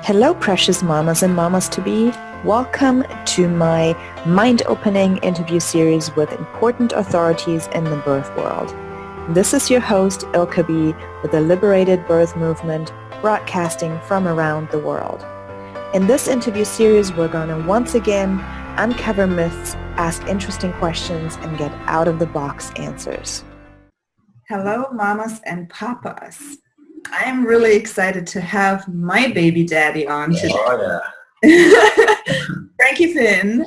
Hello, precious mamas and mamas-to-be. Welcome to my mind-opening interview series with important authorities in the birth world. This is your host, Ilka Bee, with the Liberated Birth Movement, broadcasting from around the world. In this interview series, we're going to once again uncover myths, ask interesting questions, and get out-of-the-box answers. Hello, mamas and papas. I'm really excited to have my baby daddy on today. Oh, yeah. Frankie Finn,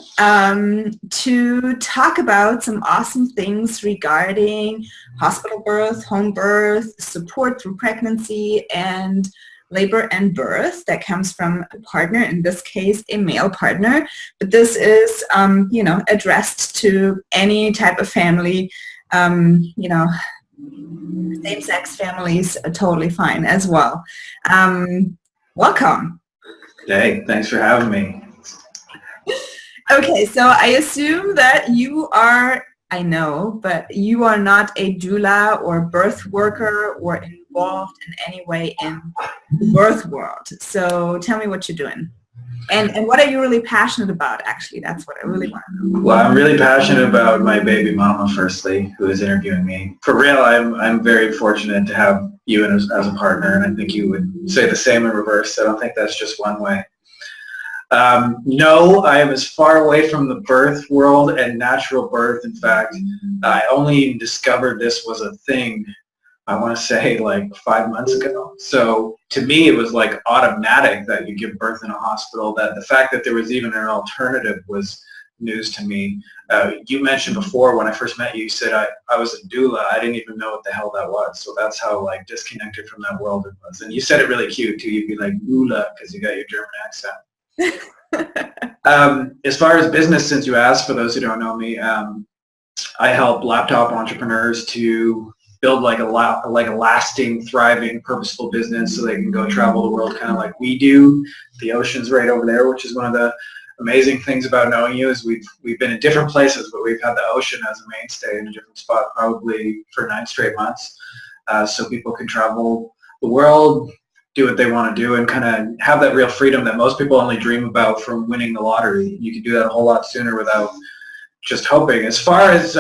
to talk about some awesome things regarding hospital birth, home birth, support through pregnancy, and labor and birth that comes from a partner, in this case, a male partner. But this is, addressed to any type of family, same-sex families are totally fine as well. Welcome. Hey, thanks for having me. Okay, so I assume that you are, I know, but you are not a doula or birth worker or involved in any way in the birth world. So tell me what you're doing. And what are you really passionate about, actually? That's what I really want to know. Well, I'm really passionate about my baby mama, firstly, who is interviewing me. For real, I'm very fortunate to have you as a partner, and I think you would say the same in reverse. I don't think that's just one way. No, I am as far away from the birth world and natural birth. In fact, I only discovered this was a thing, I want to say, like 5 months ago. So to me, it was like automatic that you give birth in a hospital. That the fact that there was even an alternative was news to me. You mentioned before when I first met you, you said I was a doula. I didn't even know what the hell that was. So that's how like disconnected from that world it was. And you said it really cute too. You'd be like doula because you got your German accent. As far as business, since you asked, for those who don't know me, I help laptop entrepreneurs to build like a lasting, thriving, purposeful business so they can go travel the world kind of like we do. The ocean's right over there, which is one of the amazing things about knowing you is we've been in different places, but we've had the ocean as a mainstay in a different spot probably for 9 straight months. So people can travel the world, do what they want to do, and kind of have that real freedom that most people only dream about from winning the lottery. You can do that a whole lot sooner without just hoping. As far as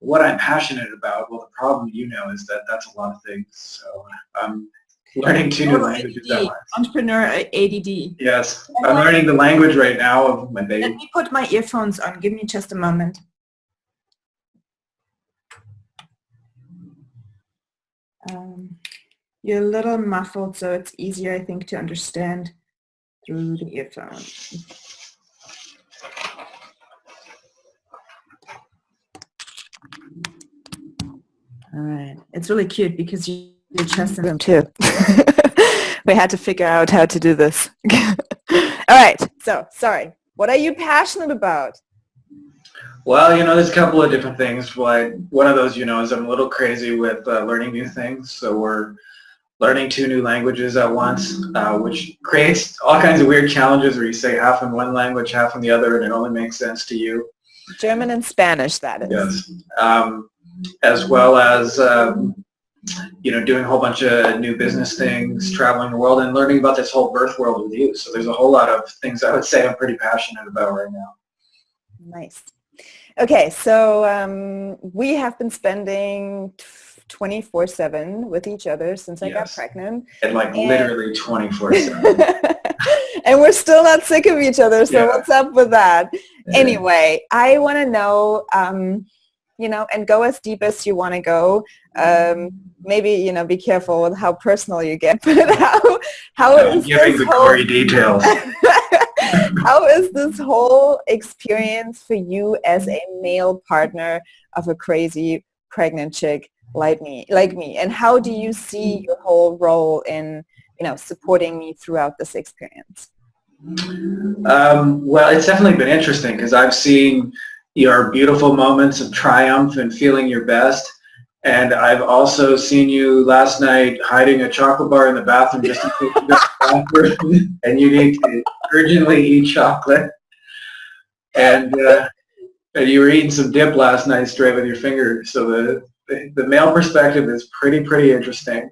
what I'm passionate about, well, the problem, is that that's a lot of things. So I'm learning 2 new languages at once. Entrepreneur ADD. Yes, I'm learning the language right now of my baby. Let me put my earphones on. Give me just a moment. You're a little muffled, so it's easier, I think, to understand through the earphones. All right. It's really cute because you're just in the room too. We had to figure out how to do this. All right. So, sorry. What are you passionate about? Well, there's a couple of different things. One of those, is I'm a little crazy with learning new things. So we're learning 2 new languages at once, which creates all kinds of weird challenges where you say half in one language, half in the other, and it only makes sense to you. German and Spanish, that is. Yes. As well as, doing a whole bunch of new business things, traveling the world, and learning about this whole birth world with you. So there's a whole lot of things I would say I'm pretty passionate about right now. Nice. Okay, so we have been spending 24/7 with each other since I got pregnant. And literally 24/7. And we're still not sick of each other, so what's up with that? Yeah. Anyway, I want to know, and go as deep as you want to go. Maybe, be careful with how personal you get, but how is giving the gory details. How is this whole experience for you as a male partner of a crazy pregnant chick like me? And how do you see your whole role in, supporting me throughout this experience? Well, it's definitely been interesting because I've seen your beautiful moments of triumph and feeling your best. And I've also seen you last night hiding a chocolate bar in the bathroom just in case you go to the bathroom and you need to urgently eat chocolate. And you were eating some dip last night straight with your finger. So the male perspective is pretty interesting.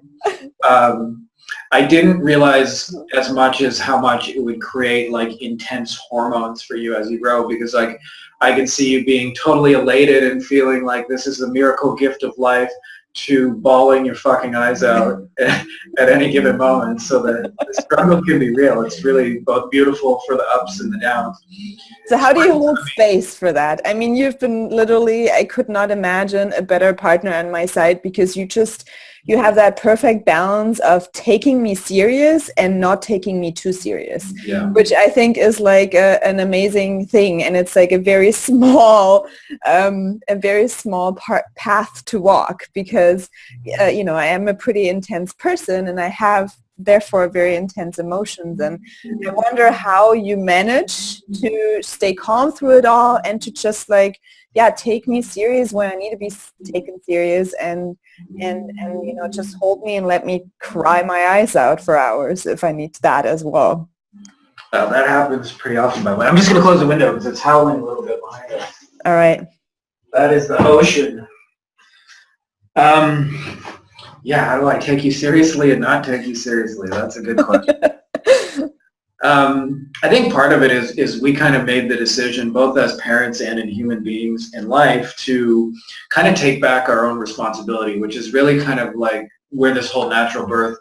I didn't realize as much as how much it would create like intense hormones for you as you grow, because like I could see you being totally elated and feeling like this is the miracle gift of life, to bawling your fucking eyes out at any given moment. So the struggle can be real. It's really both beautiful for the ups and the downs. So how do you hold space for that? I mean, you've been literally, I could not imagine a better partner on my side, because you have that perfect balance of taking me serious and not taking me too serious, which I think is like an amazing thing. And it's like a very small path to walk, because, you know, I am a pretty intense person and I have therefore very intense emotions, and I wonder how you manage to stay calm through it all and to just like, yeah, take me serious when I need to be taken serious, and you know, just hold me and let me cry my eyes out for hours if I need that as well. That happens pretty often, by the way. I'm just going to close the window because it's howling a little bit behind us. All right. That is the ocean. Yeah, how do I take you seriously and not take you seriously? That's a good question. I think part of it is we kind of made the decision, both as parents and in human beings in life, to kind of take back our own responsibility, which is really kind of like where this whole natural birth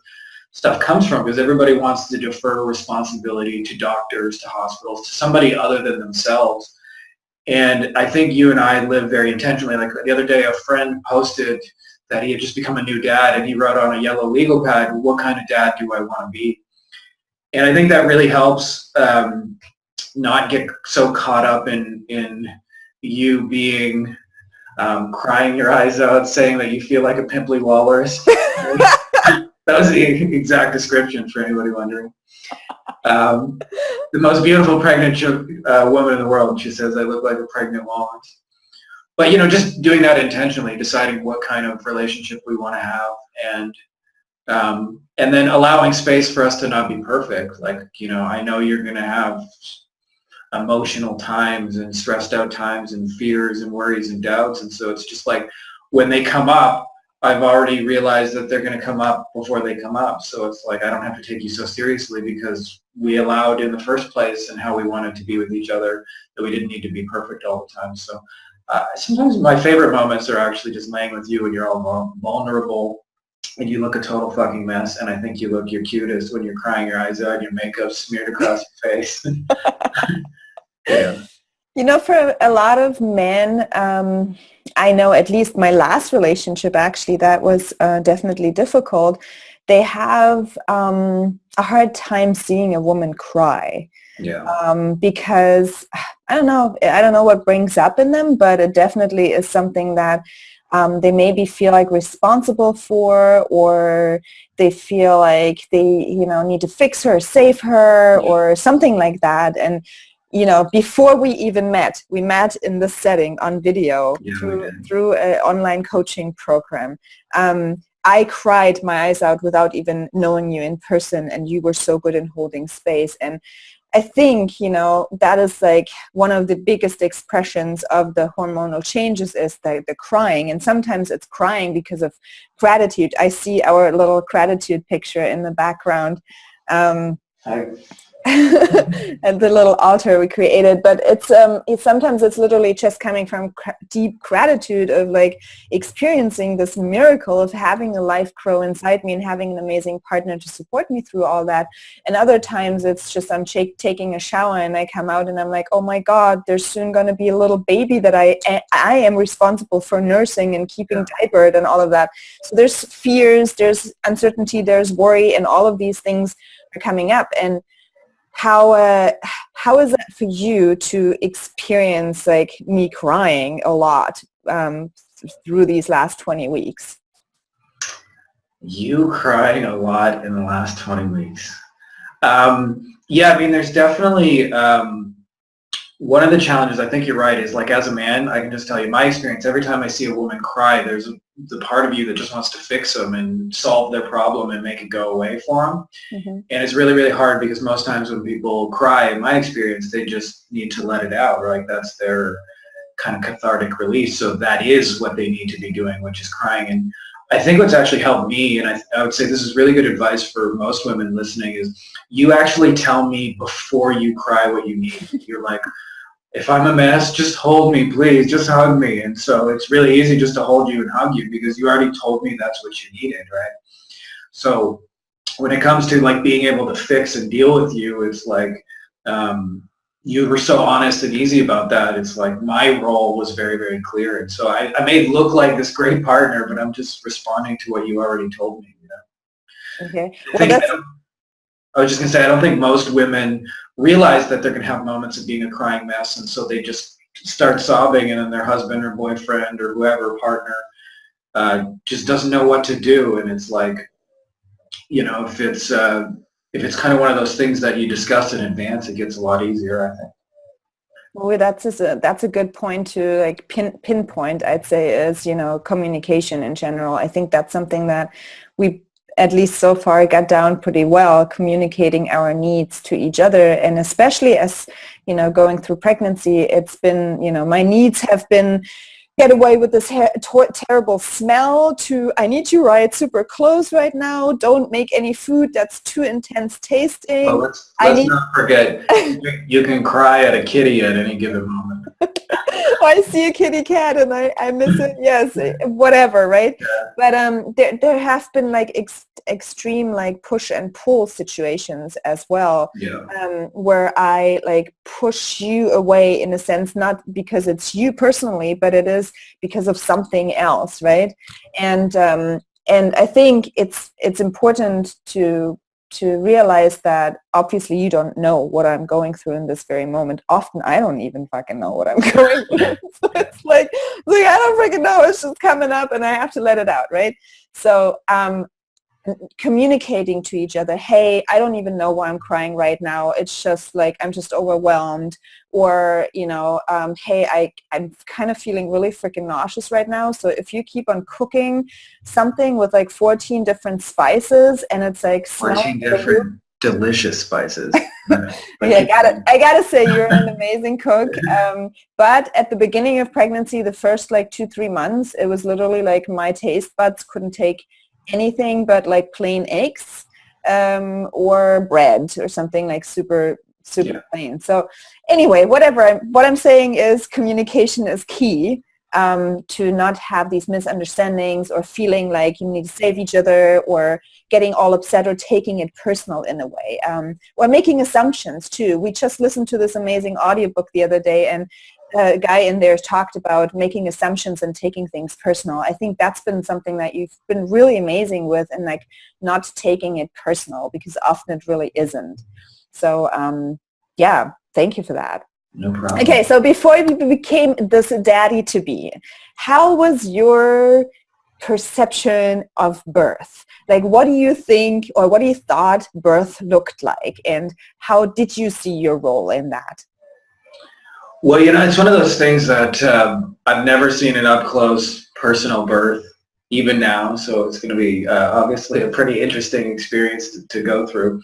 stuff comes from, because everybody wants to defer responsibility to doctors, to hospitals, to somebody other than themselves. And I think you and I live very intentionally. Like the other day, a friend posted that he had just become a new dad, and he wrote on a yellow legal pad, what kind of dad do I want to be? And I think that really helps not get so caught up in you being crying your eyes out, saying that you feel like a pimply walrus. That was the exact description for anybody wondering. The most beautiful pregnant woman in the world, she says, I look like a pregnant walrus. But, you know, just doing that intentionally, deciding what kind of relationship we want to have, and then allowing space for us to not be perfect. Like, you know, I know you're going to have emotional times and stressed out times and fears and worries and doubts. And so it's just like when they come up, I've already realized that they're going to come up before they come up. So it's like I don't have to take you so seriously, because we allowed in the first place and how we wanted to be with each other that we didn't need to be perfect all the time. So sometimes my favorite moments are actually just laying with you when you're all vulnerable and you look a total fucking mess, and I think you look your cutest when you're crying your eyes out and your makeup smeared across your face. Yeah. You know, for a lot of men, I know at least my last relationship, actually, that was definitely difficult. They have a hard time seeing a woman cry. Yeah. Because I don't know what brings up in them, but it definitely is something that they maybe feel like responsible for, or they feel like they, you know, need to fix her, save her, or something like that. And, you know, before we even met, we met in this setting on video through an online coaching program. I cried my eyes out without even knowing you in person, and you were so good in holding space. And I think, you know, that is like one of the biggest expressions of the hormonal changes is the crying. And sometimes it's crying because of gratitude. I see our little gratitude picture in the background. And the little altar we created, but it's sometimes it's literally just coming from deep gratitude of like experiencing this miracle of having a life grow inside me and having an amazing partner to support me through all that. And other times it's just I'm taking a shower and I come out and I'm like, oh my God, there's soon going to be a little baby that I am responsible for nursing and keeping diapered and all of that. So there's fears, there's uncertainty, there's worry, and all of these things are coming up. And how is that for you to experience like me crying a lot through these last 20 weeks? You crying a lot in the last 20 weeks. Yeah, I mean, there's definitely one of the challenges, I think you're right, is like as a man, I can just tell you my experience. Every time I see a woman cry, there's the part of you that just wants to fix them and solve their problem and make it go away for them. Mm-hmm. And it's really, really hard because most times when people cry, in my experience, they just need to let it out, right? That's their kind of cathartic release. So that is what they need to be doing, which is crying. And I think what's actually helped me, and I would say this is really good advice for most women listening, is you actually tell me before you cry what you need. You're like, if I'm a mess, just hold me, please, just hug me. And so it's really easy just to hold you and hug you because you already told me that's what you needed, right? So when it comes to like being able to fix and deal with you, it's like you were so honest and easy about that. It's like my role was very, very clear. And so I may look like this great partner, but I'm just responding to what you already told me. You know? Okay. Well, I was just going to say, I don't think most women realize that they're going to have moments of being a crying mess, and so they just start sobbing, and then their husband or boyfriend or whoever, partner, just doesn't know what to do. And it's like, you know, if it's kind of one of those things that you discuss in advance, it gets a lot easier, I think. Well, that's a good point to like pinpoint, I'd say, is, you know, communication in general. I think that's something that we, at least so far, got down pretty well, communicating our needs to each other. And especially as, you know, going through pregnancy, it's been, you know, my needs have been get away with this terrible smell to I need you right super close right now. Don't make any food that's too intense tasting. Well, let's not forget, you can cry at a kitty at any given moment. I see a kitty cat and I miss it. Yes, whatever, right? Yeah. But there have been like extreme like push and pull situations as well. Yeah. Where I like push you away in a sense, not because it's you personally, but it is because of something else, right? And I think it's important to realize that obviously you don't know what I'm going through in this very moment. Often I don't even fucking know what I'm going through. So it's like I don't freaking know. It's just coming up and I have to let it out, right? So communicating to each other, hey, I don't even know why I'm crying right now. It's just like I'm just overwhelmed. Or, you know, hey, I'm kind of feeling really freaking nauseous right now. So if you keep on cooking something with like 14 different spices and it's like 14 different delicious spices. Yeah, I gotta say you're an amazing cook. But at the beginning of pregnancy, the first like 2-3 months, it was literally like my taste buds couldn't take anything but like plain eggs or bread or something like super plain. So anyway, what I'm saying is communication is key to not have these misunderstandings or feeling like you need to save each other or getting all upset or taking it personal in a way, or making assumptions too. We just listened to this amazing audiobook the other day, and a guy in there talked about making assumptions and taking things personal. I think that's been something that you've been really amazing with, and like not taking it personal, because often it really isn't. So yeah, thank you for that. No problem. Okay, so before you became this daddy-to-be, how was your perception of birth? Like, what do you think, or what do you thought birth looked like, and how did you see your role in that? Well, you know, it's one of those things that I've never seen an up-close personal birth, even now. So it's going to be obviously a pretty interesting experience to go through.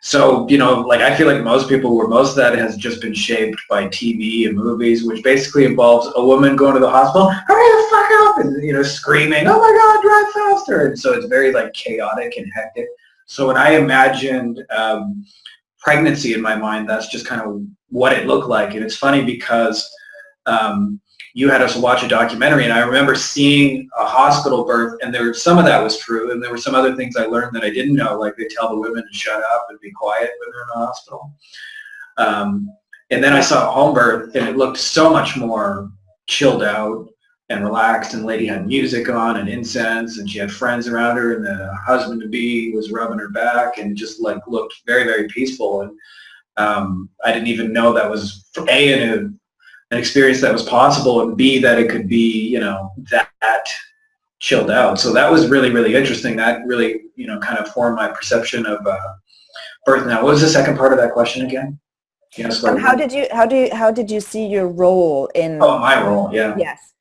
So, you know, like I feel like most people, where most of that has just been shaped by TV and movies, which basically involves a woman going to the hospital, hurry the fuck up, and, you know, screaming, oh my God, drive faster. And so it's very like chaotic and hectic. So when I imagined pregnancy in my mind, that's just kind of what it looked like. And it's funny because you had us watch a documentary, and I remember seeing a hospital birth, and there some of that was true, and there were some other things I learned that I didn't know, like they tell the women to shut up and be quiet when they're in the hospital. And then I saw a home birth, and it looked so much more chilled out and relaxed, and the lady had music on and incense, and she had friends around her, and the husband-to-be was rubbing her back, and just like looked very, very peaceful. And I didn't even know that was an experience that was possible, and B, that it could be, you know, that chilled out. So that was really, really interesting. That really, you know, kind of formed my perception of birth. Now, what was the second part of that question again? How did you see your role in? Oh, my role, yeah. Yes.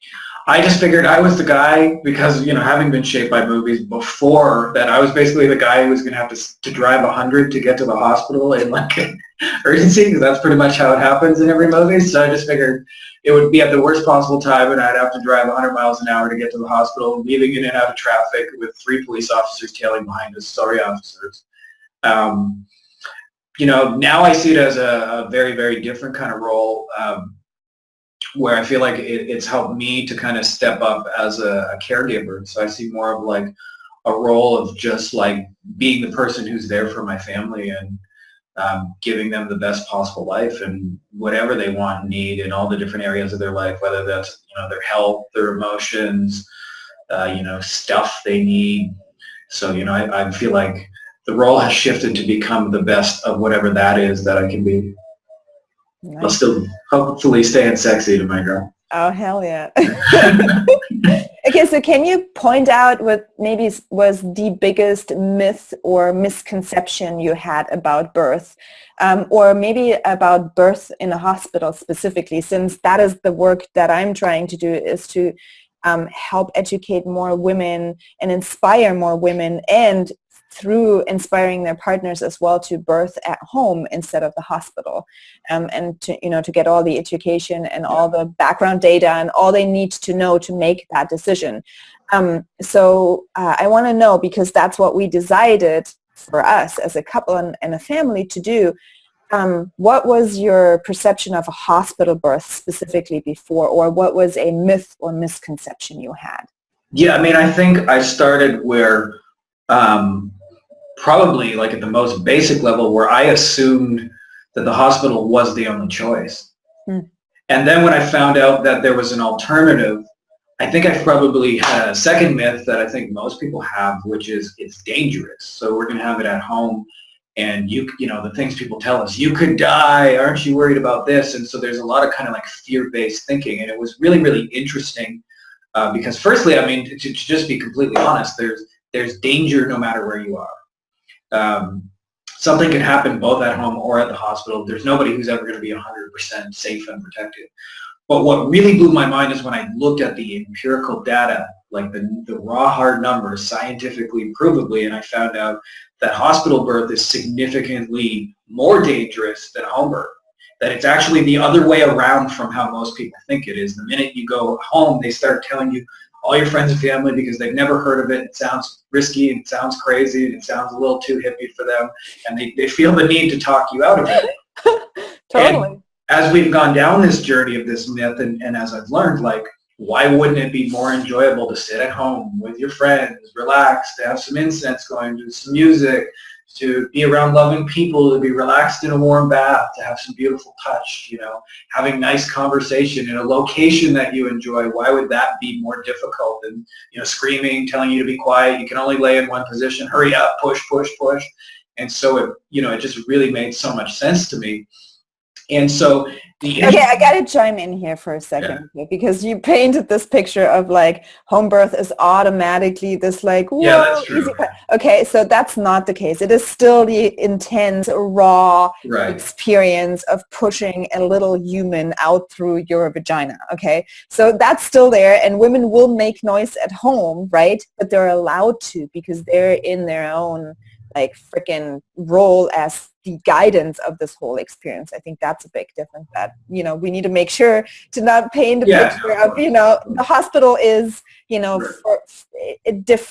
I just figured I was the guy because, having been shaped by movies before, that I was basically the guy who was going to have to drive 100 to get to the hospital in like an urgency, because that's pretty much how it happens in every movie. So I just figured it would be at the worst possible time and I'd have to drive 100 miles an hour to get to the hospital, weaving in and out of traffic with 3 police officers tailing behind us. Sorry, officers. Now I see it as a very, very different kind of role. Where I feel like it's helped me to kind of step up as a caregiver. So I see more of like a role of just like being the person who's there for my family and giving them the best possible life and whatever they want and need in all the different areas of their life, whether that's, their health, their emotions, stuff they need. So, I feel like the role has shifted to become the best of whatever that is that I can be. Nice. I'll still hopefully staying sexy to my girl. Oh, hell yeah. Okay, so can you point out what maybe was the biggest myth or misconception you had about birth, or maybe about birth in a hospital specifically, since that is the work that I'm trying to do, is to help educate more women and inspire more women, and through inspiring their partners as well, to birth at home instead of the hospital, and to get all the education and all the background data and all they need to know to make that decision. So I want to know, because that's what we decided for us as a couple and a family to do. What was your perception of a hospital birth specifically before, or what was a myth or misconception you had? Yeah, I mean, I think I started where probably like at the most basic level, where I assumed that the hospital was the only choice. And then when I found out that there was an alternative, I think I probably had a second myth that I think most people have, which is it's dangerous. So we're going to have it at home. And the things people tell us, you could die, aren't you worried about this? And so there's a lot of kind of like fear-based thinking. And it was really, really interesting because firstly, I mean, to just be completely honest, there's danger no matter where you are. Something can happen both at home or at the hospital. There's nobody who's ever going to be 100% safe and protected. But what really blew my mind is when I looked at the empirical data, like the raw hard numbers, scientifically provably, and I found out that hospital birth is significantly more dangerous than home birth. That it's actually the other way around from how most people think it is. The minute you go home, they start telling you all your friends and family, because they've never heard of it. It sounds risky, and it sounds crazy, and it sounds a little too hippie for them, and they feel the need to talk you out of it. Totally. And as we've gone down this journey of this myth, and as I've learned, like, why wouldn't it be more enjoyable to sit at home with your friends, relax, to have some incense going, do some music, to be around loving people, to be relaxed in a warm bath, to have some beautiful touch, having nice conversation in a location that you enjoy? Why would that be more difficult than, screaming, telling you to be quiet, you can only lay in one position, hurry up, push, push, push. And so it just really made so much sense to me. And so okay, I got to chime in here for a second, because you painted this picture of like home birth is automatically this like, whoa, that's true. Easy. Okay, so that's not the case. It is still the intense, raw experience of pushing a little human out through your vagina. Okay, so that's still there, and women will make noise at home, right? But they're allowed to, because they're in their own like freaking role as the guidance of this whole experience. I think that's a big difference, that, we need to make sure to not paint a picture of, the hospital is,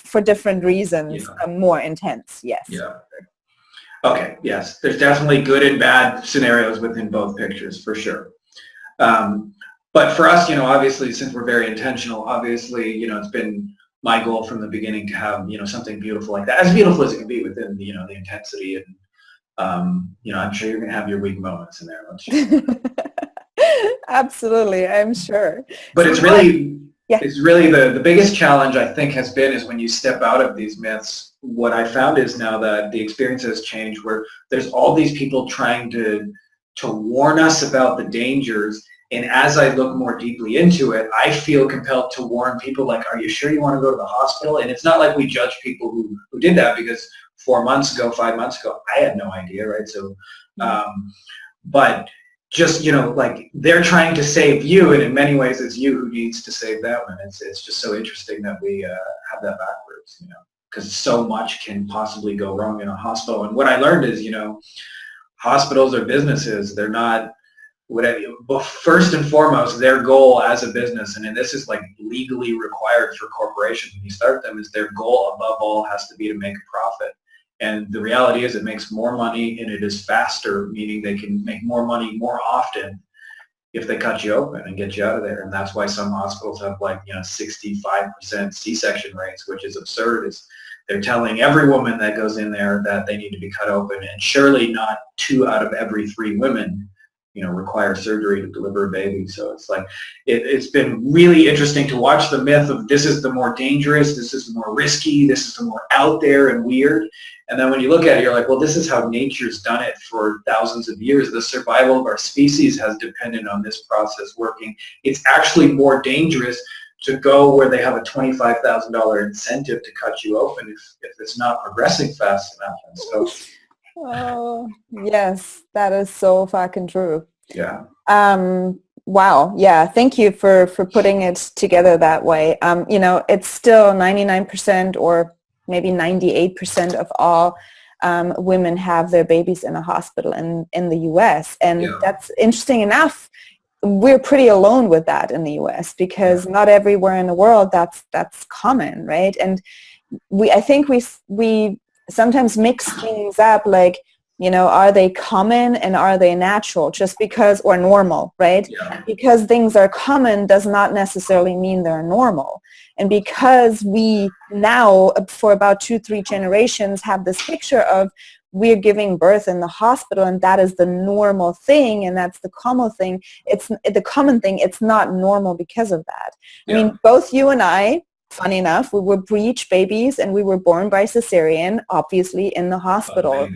for different reasons, more intense. Yes. Yeah. Okay. Yes. There's definitely good and bad scenarios within both pictures, for sure. But for us, obviously, since we're very intentional, obviously, it's been my goal from the beginning to have, something beautiful like that, as beautiful as it can be within, the intensity. And, I'm sure you're going to have your weak moments in there. Absolutely. I'm sure. But it's really the biggest challenge, I think, is when you step out of these myths. What I found is now that the experience has changed, where there's all these people trying to warn us about the dangers. And as I look more deeply into it, I feel compelled to warn people, like, are you sure you want to go to the hospital? And it's not like we judge people who did that, because 4 months ago, 5 months ago, I had no idea, right? So, but just, like they're trying to save you, and in many ways it's you who needs to save them. And it's just so interesting that we have that backwards, because so much can possibly go wrong in a hospital. And what I learned is, hospitals are businesses. They're not, whatever. But first and foremost, their goal as a business, and this is like legally required for corporations when you start them, is their goal above all has to be to make a profit. And the reality is it makes more money and it is faster, meaning they can make more money more often if they cut you open and get you out of there. And that's why some hospitals have 65% C-section rates, which is absurd. Is they're telling every woman that goes in there that they need to be cut open, and surely not 2 out of every 3 women require surgery to deliver a baby. So it's like, it's been really interesting to watch the myth of this is the more dangerous, this is the more risky, this is the more out there and weird. And then when you look at it, you're like, well, this is how nature's done it for thousands of years. The survival of our species has depended on this process working. It's actually more dangerous to go where they have a $25,000 incentive to cut you open if it's not progressing fast enough. And so, oh, yes, that is so fucking true. yeah. Wow. Yeah. Thank you for putting it together that way. It's still 99% or maybe 98% of all women have their babies in a hospital in the U.S. And that's interesting enough. We're pretty alone with that in the U.S. because not everywhere in the world that's common, right? And I think we sometimes mix things up, like, are they common and are they natural? Just because, or normal, right? Yeah. Because things are common does not necessarily mean they're normal. And because we now, for about 2-3 generations, have this picture of we're giving birth in the hospital and that is the normal thing and that's the common thing. It's the common thing. It's not normal because of that. Yeah. I mean, both you and I, funny enough, we were breech babies and we were born by cesarean, obviously in the hospital.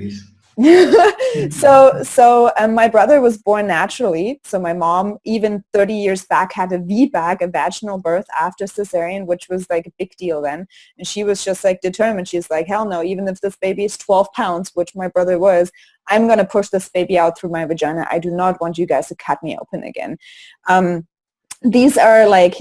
So my brother was born naturally. So my mom, even 30 years back, had a VBAC, a vaginal birth after cesarean, which was like a big deal then. And she was just like determined. She's like, hell no, even if this baby is 12 pounds, which my brother was, I'm going to push this baby out through my vagina. I do not want you guys to cut me open again. These are like,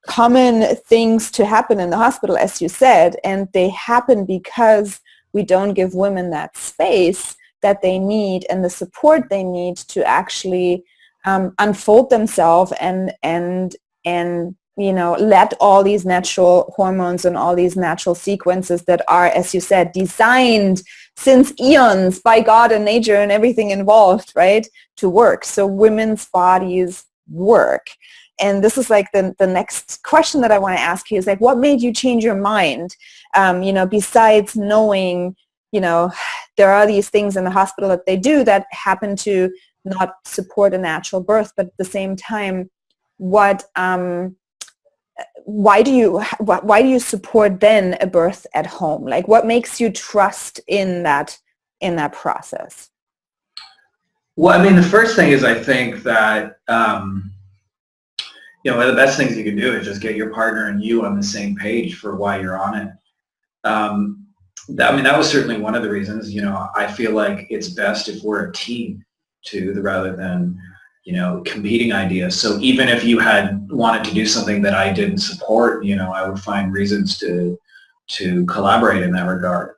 common things to happen in the hospital, as you said, and they happen because we don't give women that space that they need and the support they need to actually unfold themselves and let all these natural hormones and all these natural sequences that are, as you said, designed since eons by God and nature and everything involved, right, to work. So women's bodies work. And this is like the next question that I want to ask you is like, what made you change your mind? Besides knowing, there are these things in the hospital that they do that happen to not support a natural birth, but at the same time, why do you support then a birth at home? Like, what makes you trust in that process? Well, I mean, the first thing is I think that one of the best things you can do is just get your partner and you on the same page for why you're on it. That was certainly one of the reasons. I feel like it's best if we're a team too, rather than competing ideas. So even if you had wanted to do something that I didn't support, I would find reasons to collaborate in that regard.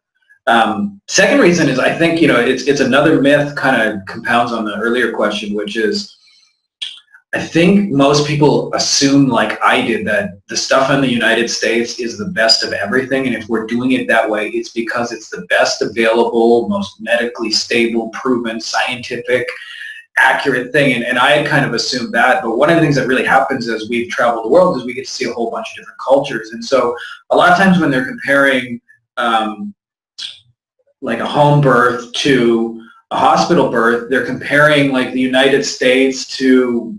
Second reason is I think it's another myth, kind of compounds on the earlier question, which is I think most people assume, like I did, that the stuff in the United States is the best of everything, and if we're doing it that way, it's because it's the best available, most medically stable, proven, scientific, accurate thing. And I had kind of assumed that, but one of the things that really happens as we've traveled the world is we get to see a whole bunch of different cultures. And so a lot of times when they're comparing like a home birth to a hospital birth, they're comparing like the United States to,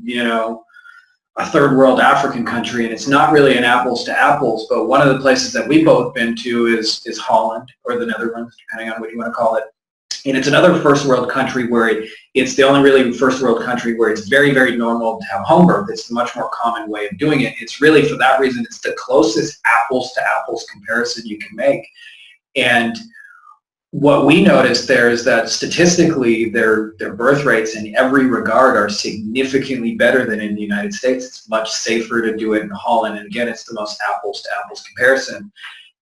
a third world African country, and it's not really an apples to apples. But one of the places that we've both been to is Holland, or the Netherlands, depending on what you want to call it. And it's another first world country where it's the only really first world country where it's very, very normal to have home birth. It's the much more common way of doing it. It's really, for that reason, it's the closest apples to apples comparison you can make. And what we noticed there is that statistically their birth rates in every regard are significantly better than in the United States. It's much safer to do it in Holland, and again, it's the most apples to apples comparison.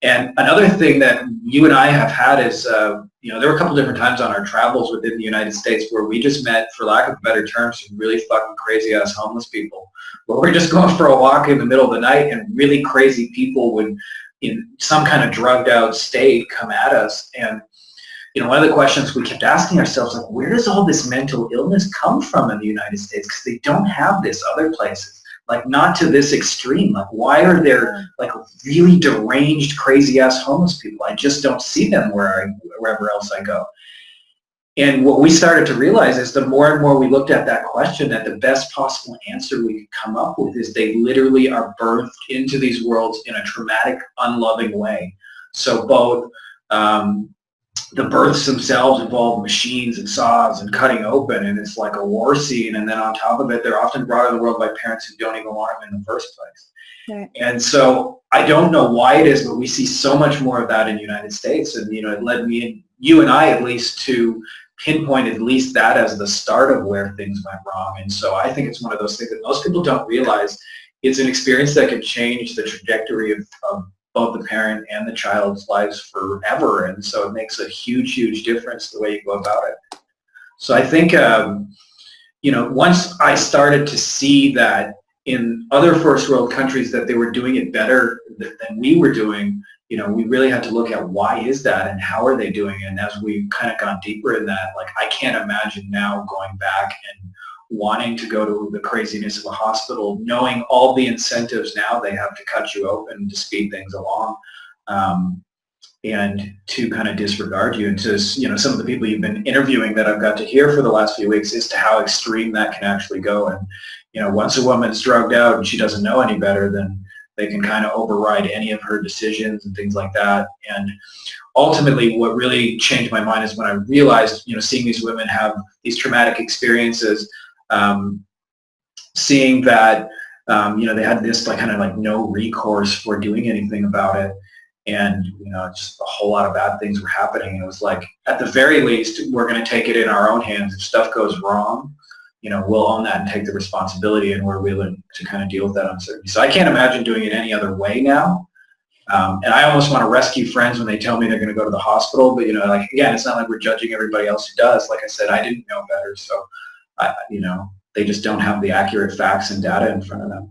And another thing that you and I have had is, there were a couple different times on our travels within the United States where we just met, for lack of better terms, some really fucking crazy ass homeless people. Where we're just going for a walk in the middle of the night and really crazy people would, in some kind of drugged out state, come at us. And one of the questions we kept asking ourselves, like, where does all this mental illness come from in the United States? Because they don't have this other places. Like, not to this extreme. Like, why are there like really deranged, crazy ass homeless people? I just don't see them wherever else I go. And what we started to realize is the more and more we looked at that question, that the best possible answer we could come up with is they literally are birthed into these worlds in a traumatic, unloving way. So both the births themselves involve machines and saws and cutting open, and it's like a war scene. And then on top of it, they're often brought into the world by parents who don't even want them in the first place. Right. And so I don't know why it is, but we see so much more of that in the United States. And, it led me, and you and I at least, to pinpoint at least that as the start of where things went wrong. And so I think it's one of those things that most people don't realize. It's an experience that can change the trajectory of both the parent and the child's lives forever. And so it makes a huge, huge difference the way you go about it. So I think, once I started to see that in other first world countries that they were doing it better than we were doing, we really had to look at why is that and how are they doing it. And as we've kind of gone deeper in that, like, I can't imagine now going back and wanting to go to the craziness of a hospital, knowing all the incentives now they have to cut you open to speed things along, and to kind of disregard you. And to, some of the people you've been interviewing that I've got to hear for the last few weeks as to how extreme that can actually go. And, once a woman's drugged out and she doesn't know any better, then they can kind of override any of her decisions and things like that. And ultimately, what really changed my mind is when I realized, seeing these women have these traumatic experiences, seeing that, they had this kind of no recourse for doing anything about it. And, just a whole lot of bad things were happening. And it was like, at the very least, we're going to take it in our own hands. If stuff goes wrong, we'll own that and take the responsibility, and we're willing to kind of deal with that uncertainty. So I can't imagine doing it any other way now. And I almost want to rescue friends when they tell me they're going to go to the hospital. But, again, it's not like we're judging everybody else who does. Like I said, I didn't know better. So, they just don't have the accurate facts and data in front of them.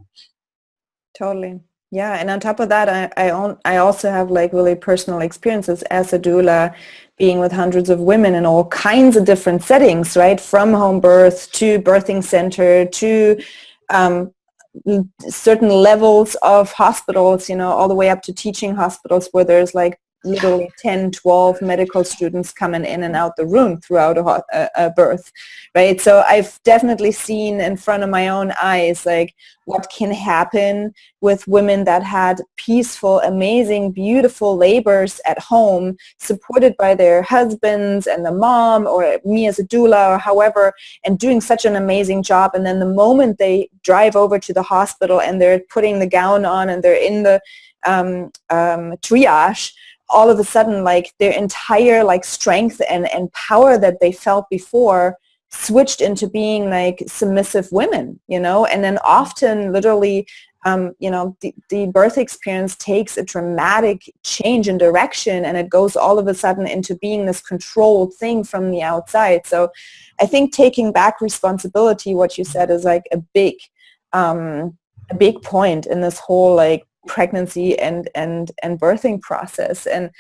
Totally. Yeah. And on top of that, I also have really personal experiences as a doula, being with hundreds of women in all kinds of different settings, right? From home birth to birthing center to certain levels of hospitals, all the way up to teaching hospitals where there's literally 10, 12 medical students coming in and out the room throughout a birth, right? So I've definitely seen in front of my own eyes, what can happen with women that had peaceful, amazing, beautiful labors at home, supported by their husbands and the mom or me as a doula or however, and doing such an amazing job. And then the moment they drive over to the hospital and they're putting the gown on and they're in the triage, all of a sudden, their entire strength and power that they felt before switched into being submissive women, and then often literally, the birth experience takes a dramatic change in direction, and it goes all of a sudden into being this controlled thing from the outside. So I think taking back responsibility, what you said, is a big point in this whole pregnancy and birthing process. And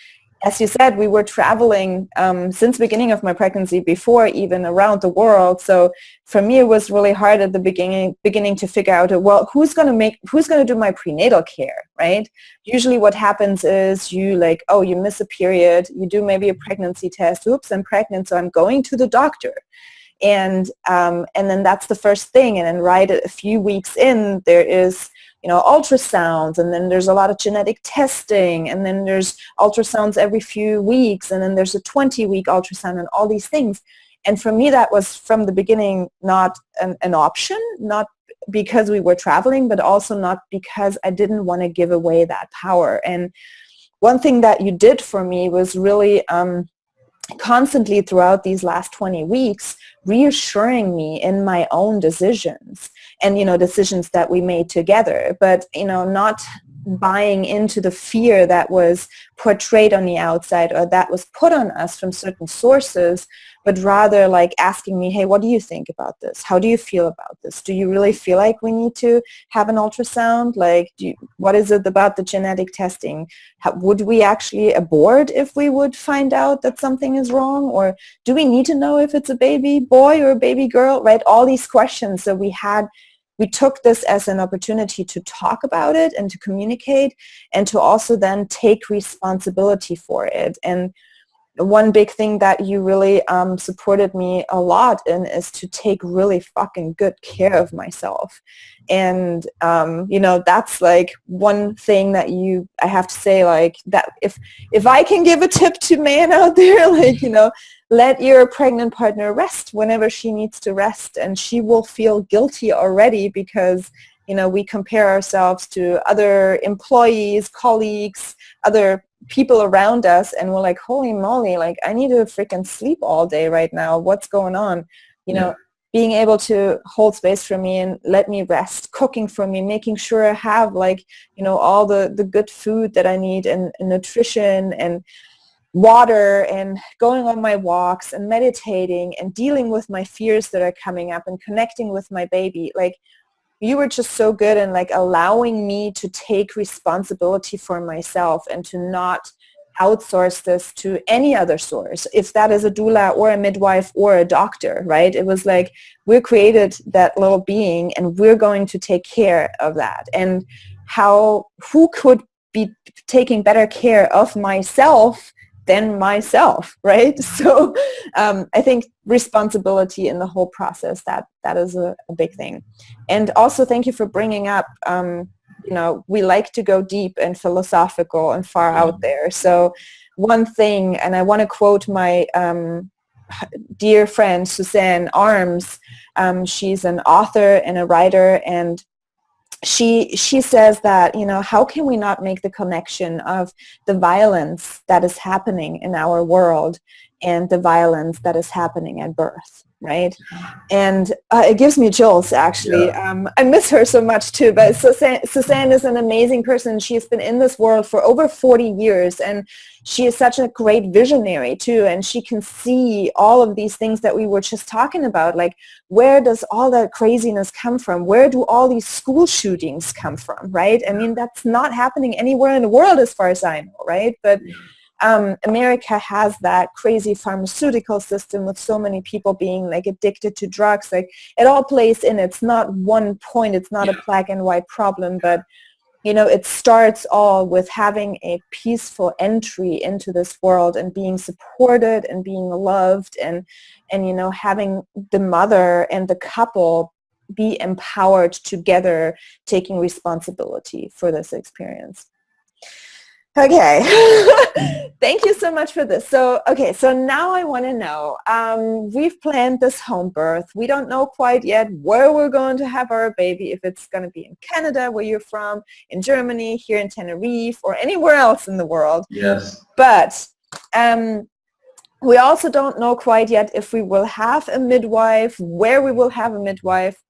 as you said, we were traveling since the beginning of my pregnancy, before even, around the world. So for me, it was really hard at the beginning to figure out, well, who's going to do my prenatal care, right? Usually what happens is you you miss a period, you do maybe a pregnancy test, oops, I'm pregnant, so I'm going to the doctor. And then that's the first thing. And then right a few weeks in, there is ultrasounds, and then there's a lot of genetic testing, and then there's ultrasounds every few weeks, and then there's a 20-week ultrasound, and all these things. And for me, that was from the beginning not an option, not because we were traveling, but also not because I didn't want to give away that power. And one thing that you did for me was really constantly throughout these last 20 weeks reassuring me in my own decisions and, decisions that we made together, but, not buying into the fear that was portrayed on the outside or that was put on us from certain sources, but rather like asking me, hey, what do you think about this? How do you feel about this? Do you really feel like we need to have an ultrasound? Like, what is it about the genetic testing? Would we actually abort if we would find out that something is wrong? Or do we need to know if it's a baby boy or a baby girl, right? All these questions that we took this as an opportunity to talk about it and to communicate and to also then take responsibility for it. And one big thing that you really supported me a lot in is to take really fucking good care of myself. And, that's like one thing that I have to say, like, that if I can give a tip to men out there, like, let your pregnant partner rest whenever she needs to rest, and she will feel guilty already because, we compare ourselves to other employees, colleagues, other people around us, and we're like, holy moly, like, I need to freaking sleep all day right now. What's going on? Being able to hold space for me and let me rest, cooking for me, making sure I have, like, all the good food that I need and nutrition and water and going on my walks and meditating and dealing with my fears that are coming up and connecting with my baby. Like, you were just so good in like allowing me to take responsibility for myself and to not outsource this to any other source, if that is a doula or a midwife or a doctor, right? It was like, we're created that little being and we're going to take care of that. And who could be taking better care of myself than myself, right? So I think responsibility in the whole process, that is a big thing. And also thank you for bringing up, we like to go deep and philosophical and far out there. So one thing, and I want to quote my dear friend Suzanne Arms, she's an author and a writer, and she says that, how can we not make the connection of the violence that is happening in our world and the violence that is happening at birth, right? And it gives me chills, actually. Yeah. I miss her so much too, but Suzanne is an amazing person. She's been in this world for over 40 years, and she is such a great visionary too, and she can see all of these things that we were just talking about, like, where does all that craziness come from? Where do all these school shootings come from, right? I mean, that's not happening anywhere in the world as far as I know, right? But America has that crazy pharmaceutical system with so many people being like addicted to drugs. Like, it all plays in. It's not one point. It's not a black and white problem, but it starts all with having a peaceful entry into this world and being supported and being loved and having the mother and the couple be empowered together, taking responsibility for this experience. Okay. Thank you so much for this. So now I want to know, we've planned this home birth. We don't know quite yet where we're going to have our baby, if it's going to be in Canada, where you're from, in Germany, here in Tenerife, or anywhere else in the world. Yes. But we also don't know quite yet if we will have a midwife, where we will have a midwife,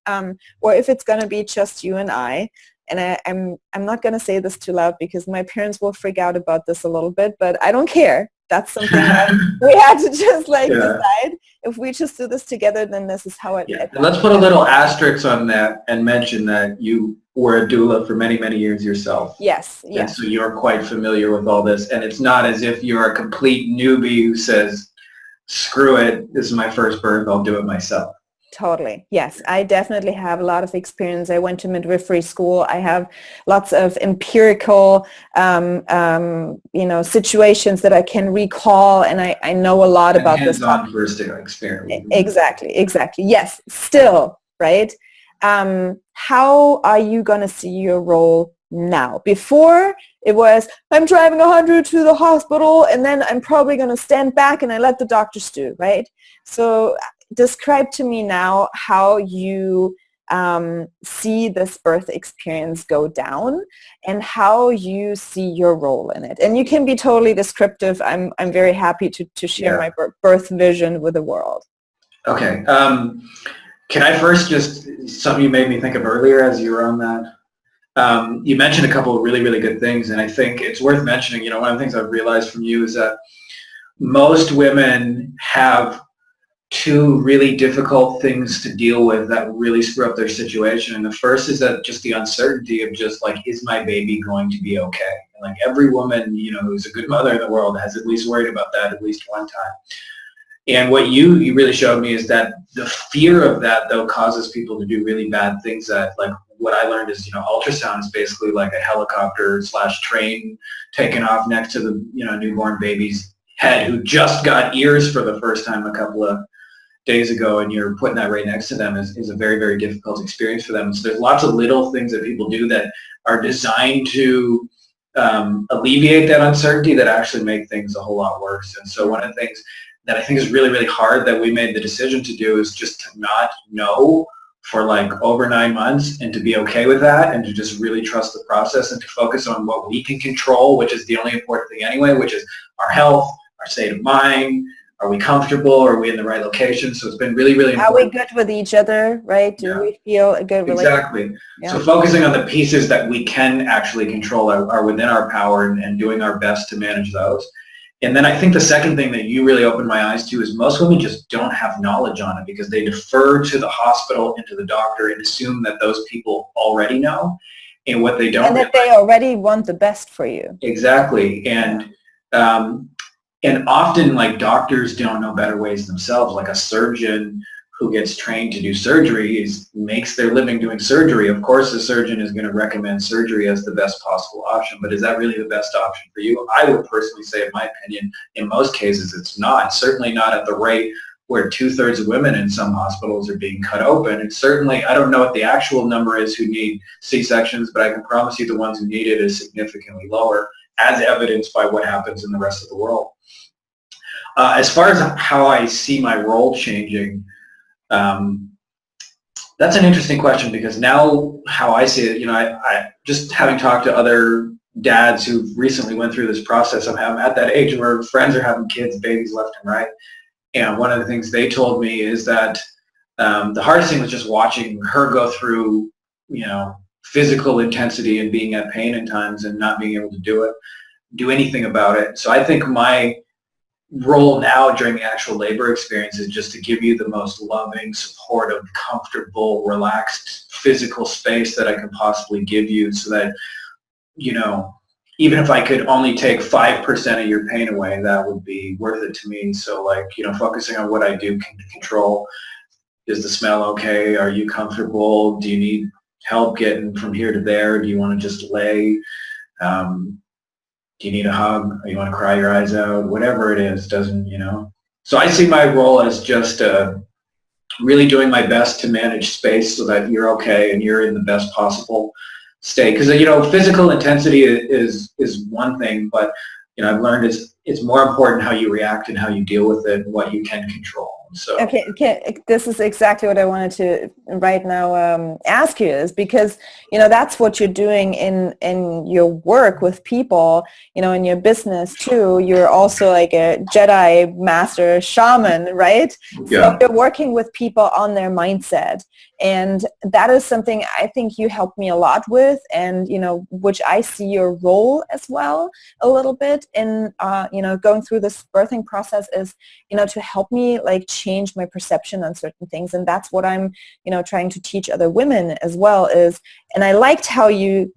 or if it's going to be just you and I. And I'm not going to say this too loud because my parents will freak out about this a little bit, but I don't care. That's something that we had to just decide. If we just do this together, then this is how it. Yeah. And let's put a little asterisk on that and mention that you were a doula for many, many years yourself. Yes. And so you're quite familiar with all this. And it's not as if you're a complete newbie who says, screw it, this is my first birth, I'll do it myself. Totally. Yes, I definitely have a lot of experience. I went to midwifery school. I have lots of empirical, situations that I can recall, and I know a lot about this. Hands-on first experience. Exactly. Yes, still, right? How are you going to see your role now? Before, it was, I'm driving 100 to the hospital, and then I'm probably going to stand back and I let the doctors do, right? So describe to me now how you see this birth experience go down and how you see your role in it. And you can be totally descriptive. I'm very happy to share my birth vision with the world. Okay. Can I first just, something you made me think of earlier as you were on that? You mentioned a couple of really, really good things, and I think it's worth mentioning. You know, one of the things I've realized from you is that most women have two really difficult things to deal with that really screw up their situation. And the first is that just the uncertainty of just like, is my baby going to be okay? And like every woman, you know, who's a good mother in the world has at least worried about that at least one time. And what you really showed me is that the fear of that, though, causes people to do really bad things. That, like, what I learned is, you know, ultrasound is basically like a helicopter / train taking off next to the, you know, newborn baby's head who just got ears for the first time a couple of days ago, and you're putting that right next to them is a very, very difficult experience for them. So there's lots of little things that people do that are designed to alleviate that uncertainty that actually make things a whole lot worse. And so one of the things that I think is really, really hard that we made the decision to do is just to not know for like over 9 months, and to be okay with that, and to just really trust the process and to focus on what we can control, which is the only important thing anyway, which is our health, our state of mind. Are we comfortable? Are we in the right location? So it's been really, really important. Are we good with each other, right? Do we feel a good relationship? Exactly. Yeah. So focusing on the pieces that we can actually control are within our power, and doing our best to manage those. And then I think the second thing that you really opened my eyes to is most women just don't have knowledge on it because they defer to the hospital and to the doctor and assume that those people already know. And what they don't and that they already want the best for you. Exactly. And often, like, doctors don't know better ways themselves. Like a surgeon who gets trained to do surgery makes their living doing surgery. Of course, the surgeon is going to recommend surgery as the best possible option, but is that really the best option for you? I would personally say, in my opinion, in most cases, it's not. Certainly not at the rate where 2/3 of women in some hospitals are being cut open. And certainly, I don't know what the actual number is who need C-sections, but I can promise you the ones who need it is significantly lower, as evidenced by what happens in the rest of the world. As far as how I see my role changing, that's an interesting question, because now how I see it, you know, I just having talked to other dads who've recently went through this process, I'm at that age where friends are having kids, babies left and right. And one of the things they told me is that the hardest thing was just watching her go through, you know, physical intensity and being at pain at times and not being able to do anything about it. So I think my role now during the actual labor experience is just to give you the most loving, supportive, comfortable, relaxed physical space that I can possibly give you, so that, you know, even if I could only take 5% of your pain away, that would be worth it to me. So, like, you know, focusing on what I do can control. Is the smell okay? Are you comfortable? Do you need help getting from here to there? Do you want to just lay? Do you need a hug? Or you want to cry your eyes out? Whatever it is, doesn't, you know. So I see my role as just really doing my best to manage space so that you're okay and you're in the best possible state. Because, you know, physical intensity is one thing, but, you know, I've learned it's more important how you react and how you deal with it and what you can control. So okay, this is exactly what I wanted to right now ask you, is because, you know, that's what you're doing in your work with people, you know, in your business too. You're also like a Jedi master shaman, right? Yeah. So you're working with people on their mindset. And that is something I think you helped me a lot with, and, you know, which I see your role as well a little bit in, you know, going through this birthing process is, you know, to help me like change my perception on certain things. And that's what I'm, you know, trying to teach other women as well is, and I liked how you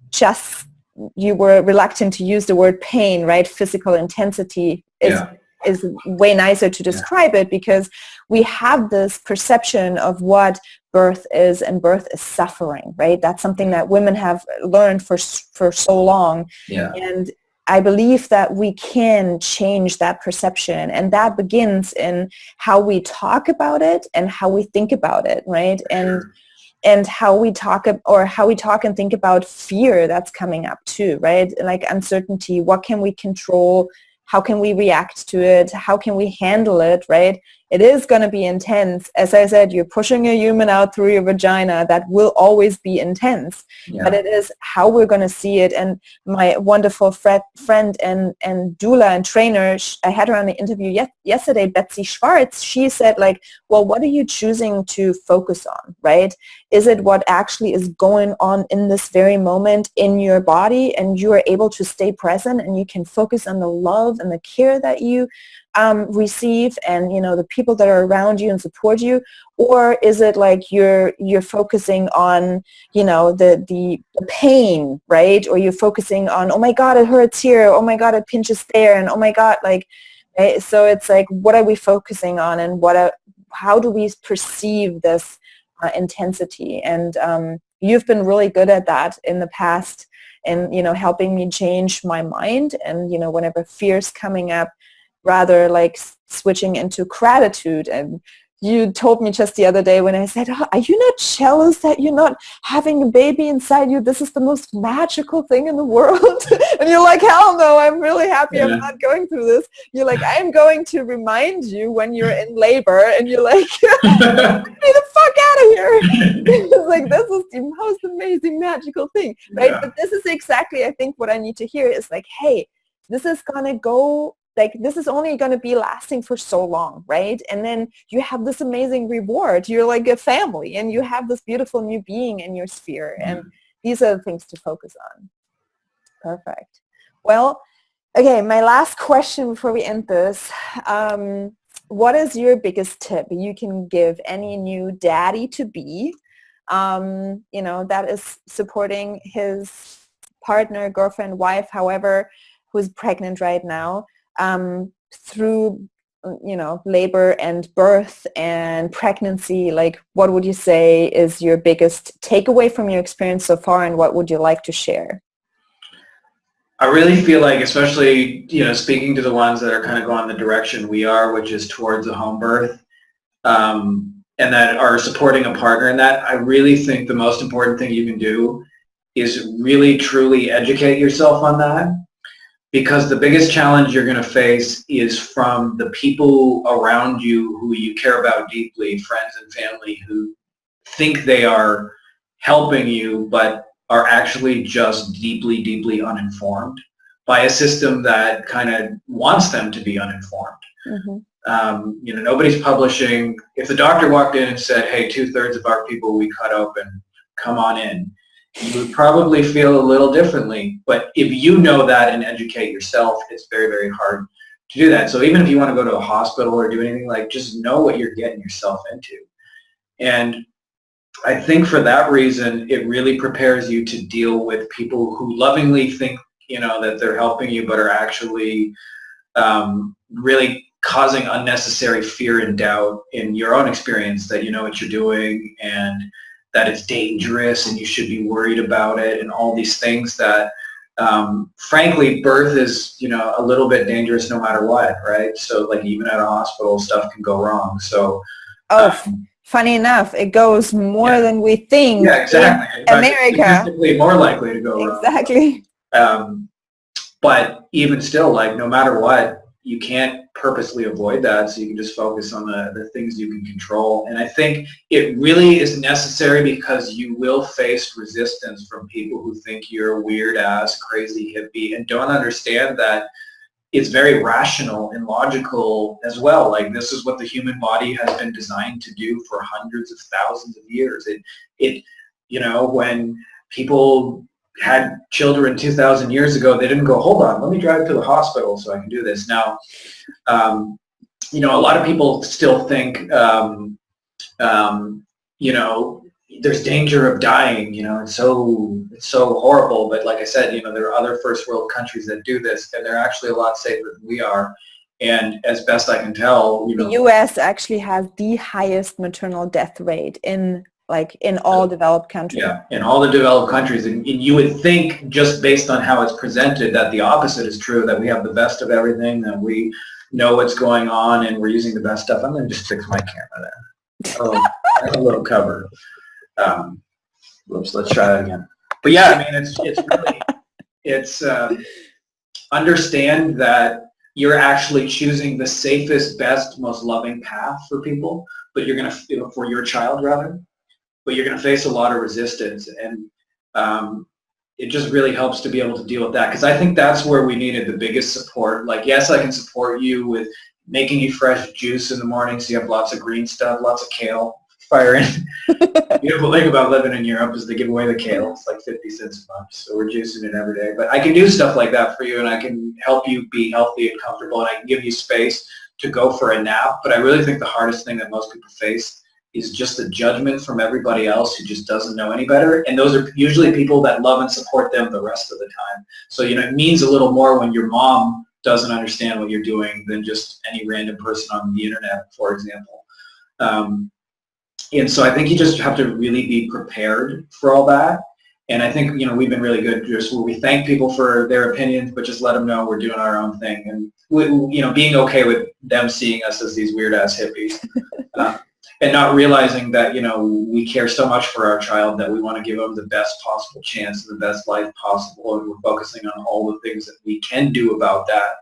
were reluctant to use the word pain, right? Physical intensity is way nicer to describe it, because we have this perception of what birth is, and birth is suffering, right? That's something that women have learned for so long. Yeah. And I believe that we can change that perception, and that begins in how we talk about it and how we think about it, right? And how we talk and think about fear that's coming up too, right? Like uncertainty, what can we control? How can we react to it? How can we handle it, right? it is going to be intense. As I said, you're pushing a human out through your vagina. That will always be intense. Yeah. But it is how we're going to see it. And my wonderful friend and doula and trainer, I had her on the interview yesterday, Betsy Schwartz. She said, like, well, what are you choosing to focus on, right? Is it what actually is going on in this very moment in your body, and you are able to stay present and you can focus on the love and the care that you receive, and the people that are around you and support you? Or is it like you're focusing on the pain, right? Or you're focusing on, oh my God, it hurts here, oh my God, it pinches there, and oh my God, like, right? So it's like, what are we focusing on, and how do we perceive this intensity? And you've been really good at that in the past, and helping me change my mind, and whenever fear's coming up, rather like switching into gratitude. And you told me just the other day when I said, oh, are you not jealous that you're not having a baby inside you? This is the most magical thing in the world. And you're like, hell no, I'm really happy I'm not going through this. You're like, I'm going to remind you when you're in labor, and you're like, get me the fuck out of here. It's like, this is the most amazing magical thing, right? Yeah. But this is exactly, I think, what I need to hear is like, hey, this is going to go, like, this is only going to be lasting for so long, right? And then you have this amazing reward. You're like a family, and you have this beautiful new being in your sphere. And these are the things to focus on. Perfect. Well, okay, my last question before we end this. What is your biggest tip you can give any new daddy-to-be, that is supporting his partner, girlfriend, wife, however, who's pregnant right now, through labor and birth and pregnancy? Like, what would you say is your biggest takeaway from your experience so far, and what would you like to share? I really feel like, especially speaking to the ones that are kind of going the direction we are, which is towards a home birth, and that are supporting a partner in that, I really think the most important thing you can do is really truly educate yourself on that. Because the biggest challenge you're going to face is from the people around you who you care about deeply, friends and family, who think they are helping you but are actually just deeply, deeply uninformed by a system that kind of wants them to be uninformed. Mm-hmm. Nobody's publishing. If the doctor walked in and said, hey, 2/3 of our people we cut open, come on in, you would probably feel a little differently. But if you know that and educate yourself, it's very, very hard to do that. So even if you want to go to a hospital or do anything, like, just know what you're getting yourself into. And I think for that reason, it really prepares you to deal with people who lovingly think, that they're helping you, but are actually really causing unnecessary fear and doubt in your own experience that you know what you're doing, and that it's dangerous and you should be worried about it, and all these things that, frankly, birth is, a little bit dangerous no matter what, right? So, like, even at a hospital, stuff can go wrong. So, funny enough, it goes more than we think. Yeah, exactly. In America, statistically more likely to go wrong. Exactly. But even still, like, no matter what, you can't purposely avoid that, so you can just focus on the things you can control. And I think it really is necessary, because you will face resistance from people who think you're a weird-ass, crazy hippie and don't understand that it's very rational and logical as well. Like, this is what the human body has been designed to do for hundreds of thousands of years. When people had children 2,000 years ago, they didn't go, hold on, let me drive to the hospital so I can do this. Now, a lot of people still think, there's danger of dying, it's so horrible. But like I said, there are other first world countries that do this, and they're actually a lot safer than we are. And as best I can tell, the U.S. actually has the highest maternal death rate in all developed countries. Yeah, in all the developed countries. And you would think, just based on how it's presented, that the opposite is true, that we have the best of everything, that we know what's going on, and we're using the best stuff. I'm going to just fix my camera there. Oh, a little cover. Whoops, let's try that again. But yeah, I mean, it's really, understand that you're actually choosing the safest, best, most loving path for people, but you're going to, for your child rather, but you're going to face a lot of resistance. And it just really helps to be able to deal with that, because I think that's where we needed the biggest support. Like, yes, I can support you with making you fresh juice in the morning so you have lots of green stuff, lots of kale. Fire in. The beautiful thing about living in Europe is they give away the kale. It's like 50 cents a month, so we're juicing it every day. But I can do stuff like that for you, and I can help you be healthy and comfortable, and I can give you space to go for a nap. But I really think the hardest thing that most people face is just the judgment from everybody else who just doesn't know any better. And those are usually people that love and support them the rest of the time. So, it means a little more when your mom doesn't understand what you're doing than just any random person on the internet, for example. And so I think you just have to really be prepared for all that. And I think, we've been really good just where we thank people for their opinions, but just let them know we're doing our own thing. And, being okay with them seeing us as these weird-ass hippies. And not realizing that, we care so much for our child that we want to give them the best possible chance and the best life possible. And we're focusing on all the things that we can do about that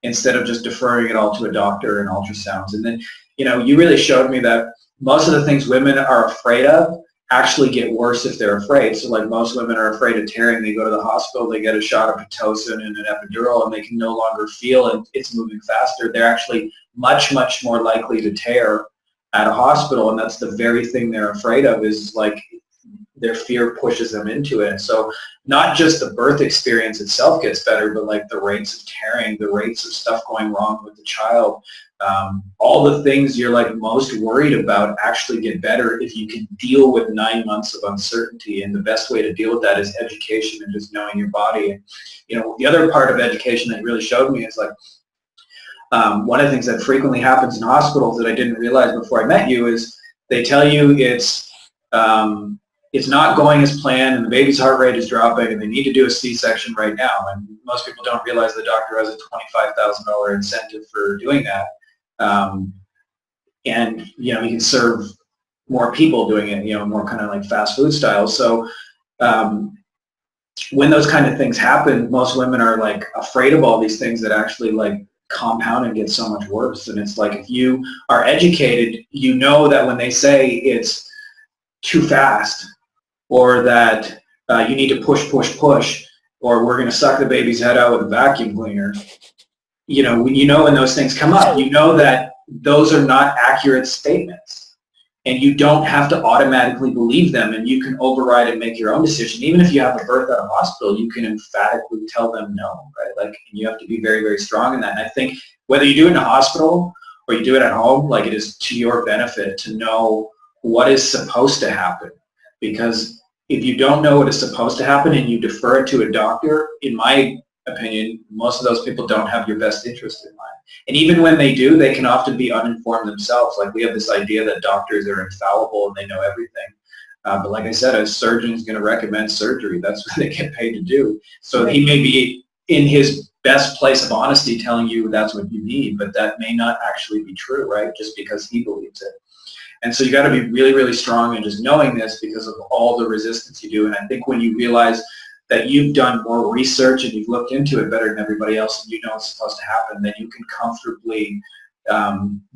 instead of just deferring it all to a doctor and ultrasounds. And then, you really showed me that most of the things women are afraid of actually get worse if they're afraid. So like most women are afraid of tearing. They go to the hospital, they get a shot of Pitocin and an epidural, and they can no longer feel and it's moving faster. They're actually much, much more likely to tear at a hospital, and that's the very thing they're afraid of, is like their fear pushes them into it. So not just the birth experience itself gets better, but like the rates of tearing, the rates of stuff going wrong with the child, all the things you're like most worried about actually get better if you can deal with 9 months of uncertainty. And the best way to deal with that is education and just knowing your body. And, the other part of education that really showed me is like, one of the things that frequently happens in hospitals that I didn't realize before I met you is they tell you it's not going as planned and the baby's heart rate is dropping and they need to do a C-section right now. And most people don't realize the doctor has a $25,000 incentive for doing that. And, you can serve more people doing it, more kind of like fast food style. So when those kind of things happen, most women are like afraid of all these things that actually like compound and get so much worse. And it's like, if you are educated, you know that when they say it's too fast, or that you need to push, or we're going to suck the baby's head out with a vacuum cleaner, when those things come up, you know that those are not accurate statements. And you don't have to automatically believe them, and you can override and make your own decision. Even if you have a birth at a hospital, you can emphatically tell them no, right? Like, you have to be very, very strong in that. And I think whether you do it in a hospital or you do it at home, like, it is to your benefit to know what is supposed to happen. Because if you don't know what is supposed to happen and you defer it to a doctor, in my opinion, most of those people don't have your best interest in mind. And even when they do, they can often be uninformed themselves. Like, we have this idea that doctors are infallible and they know everything. But like I said, a surgeon is going to recommend surgery. That's what they get paid to do. So he may be in his best place of honesty telling you that's what you need, but that may not actually be true, right? Just because he believes it. And so you got to be really, really strong in just knowing this because of all the resistance you do. And I think when you realize that you've done more research and you've looked into it better than everybody else and you know it's supposed to happen, then you can comfortably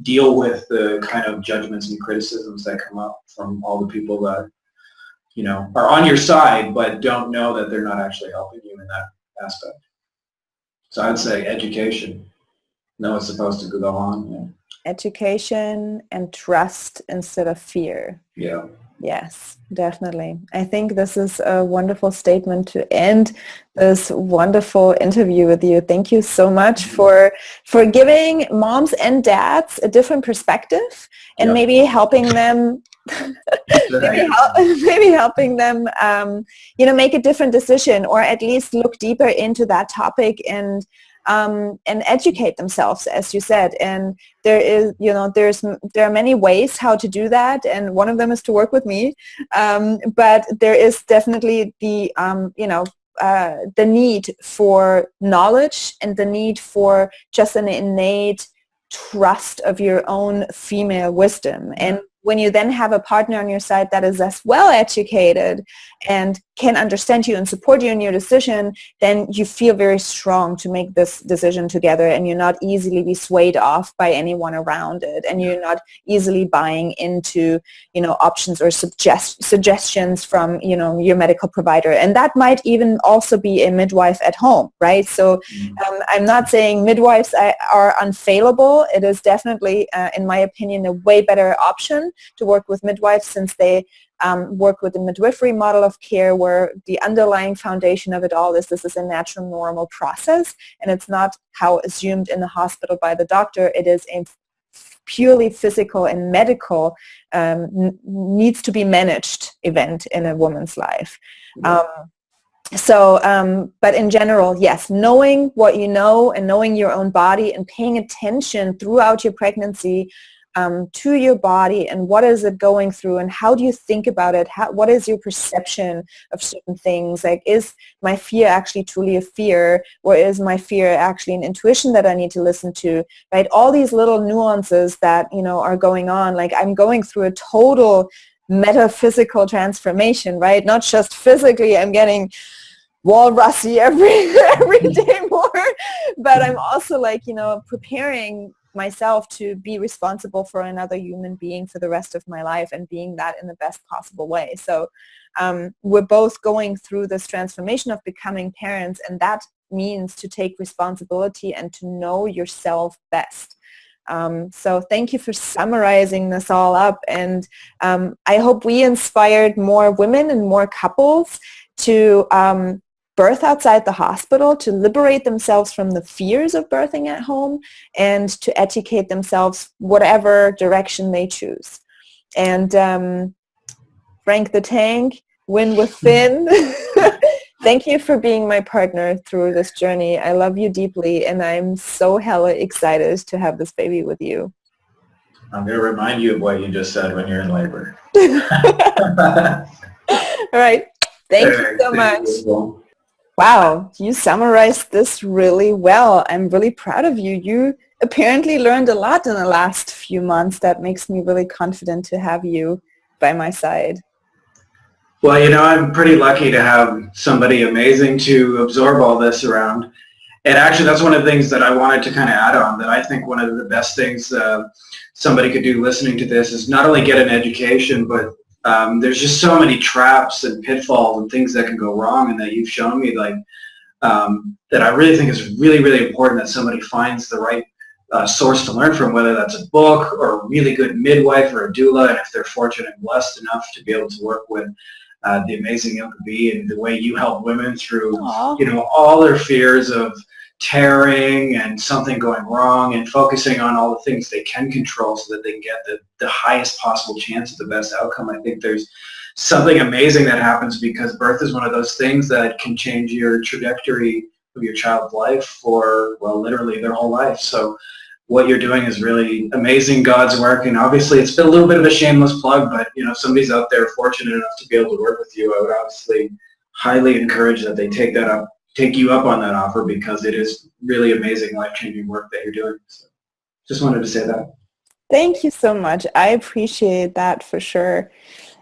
deal with the kind of judgments and criticisms that come up from all the people that, are on your side but don't know that they're not actually helping you in that aspect. So I'd say education. Know what's supposed to go on. Yeah. Education and trust instead of fear. Yeah. Yes, definitely. I think this is a wonderful statement to end this wonderful interview with you. Thank you so much for giving moms and dads a different perspective and maybe helping them maybe helping them make a different decision, or at least look deeper into that topic and educate themselves, as you said. And there are many ways how to do that, and one of them is to work with me. But there is definitely the need for knowledge and the need for just an innate trust of your own female wisdom. And when you then have a partner on your side that is as well educated and can understand you and support you in your decision, then you feel very strong to make this decision together, and you're not easily be swayed off by anyone around it, and you're not easily buying into, you know, options or suggestions from, you know, your medical provider. And that might even also be a midwife at home, right? So I'm not saying midwives are unfailable. It is definitely, in my opinion, a way better option to work with midwives, since they work with the midwifery model of care, where the underlying foundation of it all is this is a natural, normal process, and it's not how assumed in the hospital by the doctor. It is a purely physical and medical, needs to be managed event in a woman's life. But in general, yes, knowing what you know and knowing your own body and paying attention throughout your pregnancy to your body and what is it going through and how do you think about it? What is your perception of certain things? Like, is my fear actually truly a fear, or is my fear actually an intuition that I need to listen to, right? All these little nuances that, you know, are going on. Like, I'm going through a total metaphysical transformation, right? Not just physically, I'm getting walrusy every day more, but I'm also, like, you know, preparing myself to be responsible for another human being for the rest of my life and being that in the best possible way. So we're both going through this transformation of becoming parents, and that means to take responsibility and to know yourself best. So thank you for summarizing this all up, and I hope we inspired more women and more couples to birth outside the hospital, to liberate themselves from the fears of birthing at home, and to educate themselves whatever direction they choose. And Frank the Tank, Win with Finn, thank you for being my partner through this journey. I love you deeply, and I'm so hella excited to have this baby with you. I'm going to remind you of what you just said when you're in labor. All right. Thank you so much. Wow, you summarized this really well. I'm really proud of you. You apparently learned a lot in the last few months. That makes me really confident to have you by my side. Well, you know, I'm pretty lucky to have somebody amazing to absorb all this around. And actually, that's one of the things that I wanted to kind of add on, that I think one of the best things somebody could do listening to this is not only get an education, but there's just so many traps and pitfalls and things that can go wrong, and that you've shown me, like, that I really think is really, really important that somebody finds the right source to learn from, whether that's a book or a really good midwife or a doula, and if they're fortunate and blessed enough to be able to work with the amazing Ilka Bee, and the way you help women through, you know, all their fears of tearing and something going wrong, and focusing on all the things they can control so that they can get the highest possible chance of the best outcome. I think there's something amazing that happens, because birth is one of those things that can change your trajectory of your child's life for, well, literally their whole life. So what you're doing is really amazing God's work, and obviously it's been a little bit of a shameless plug, but, you know, if somebody's out there fortunate enough to be able to work with you, I would obviously highly encourage that they take you up on that offer, because it is really amazing, life-changing work that you're doing. So just wanted to say that. Thank you so much. I appreciate that for sure.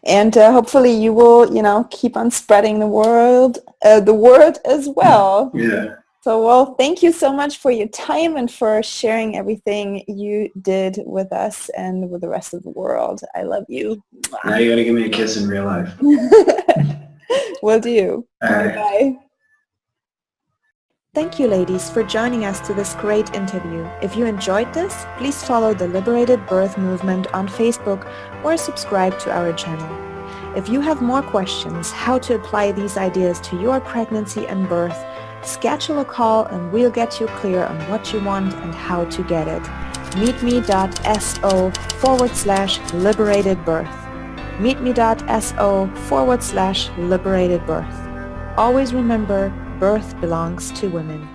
And hopefully you will, you know, keep on spreading the word as well. Yeah. So, well, thank you so much for your time and for sharing everything you did with us and with the rest of the world. I love you. Now you got to give me a kiss in real life. Will do. All right. Bye. Thank you, ladies, for joining us to this great interview. If you enjoyed this, please follow the Liberated Birth Movement on Facebook or subscribe to our channel. If you have more questions how to apply these ideas to your pregnancy and birth, schedule a call and we'll get you clear on what you want and how to get it. meetme.so/liberatedbirth. meetme.so/liberatedbirth. Always remember, birth belongs to women.